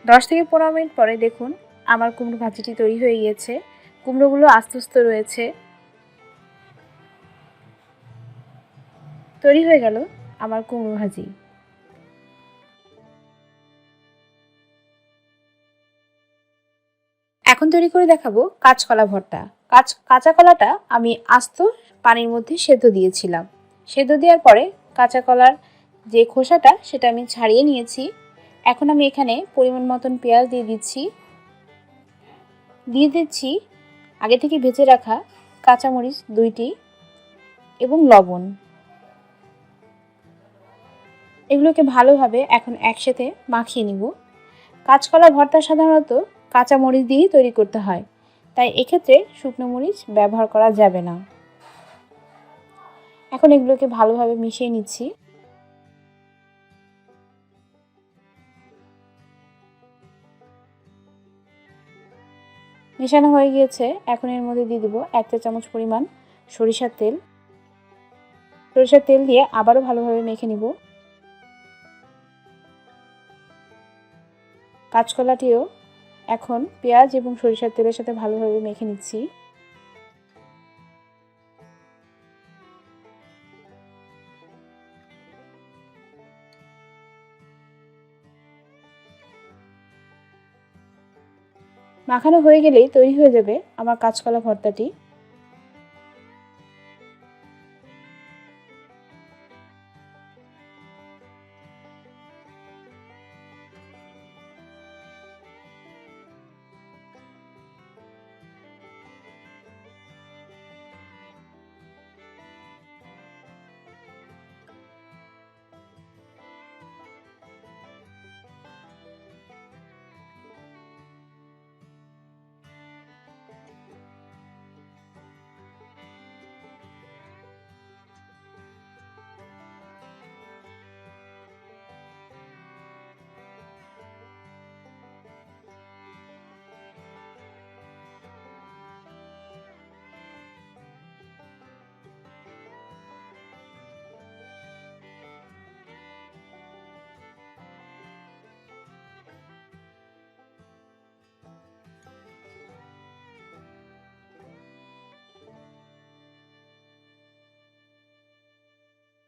10 থেকে 15 মিনিট পরে দেখুন আমার কুমড়ো ভাজিটি তৈরি হয়ে গিয়েছে। কুমড়োগুলো আস্তে আস্তে রয়েছে। তৈরি হয়ে গেল আমার কুমড়ো ভাজি। এখন তৈরি করে দেখাবো কাঁচকলা ভর্তা। কাঁচা কলাটা আমি আস্ত পানির মধ্যে সেদ্ধ দিয়েছিলাম। সেদ্ধ দেওয়ার পরে কাঁচা কলার যে খোসাটা সেটা আমি ছাড়িয়ে নিয়েছি। এখন আমি এখানে পরিমাণ মতন পেঁয়াজ দিয়ে দিচ্ছি আগে থেকে ভেজে রাখা কাঁচামরিচ 2টি এবং লবণ। এগুলোকে ভালোভাবে এখন একসাথে মাখিয়ে নিব। কাঁচকলা ভর্তা সাধারণত কাঁচা মরিচ দিয়েই তৈরি করতে হয়, তাই এক্ষেত্রে শুকনো মরিচ ব্যবহার করা যাবে না। এখন এগুলোকে ভালোভাবে মিশিয়ে নিচ্ছি। মেশানো হয়ে গিয়েছে। এখন এর মধ্যে দিয়ে দেব 1 চা চামচ পরিমাণ সরিষার তেল। সরিষার তেল দিয়ে আবারও ভালোভাবে মেখে নিব। কাঁচকলাটিও এখন পেঁয়াজ এবং সরিষার তেলের সাথে ভালোভাবে মেখে নিচ্ছি। মাখানো হয়ে গেলেই তৈরি হয়ে যাবে আমার কাঁচকলা ভর্তাটি।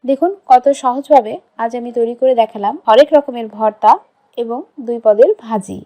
দেখুন কত সহজভাবে আজ আমি তৈরি করে দেখালাম হরেক রকমের ভর্তা এবং 2 পদের ভাজি।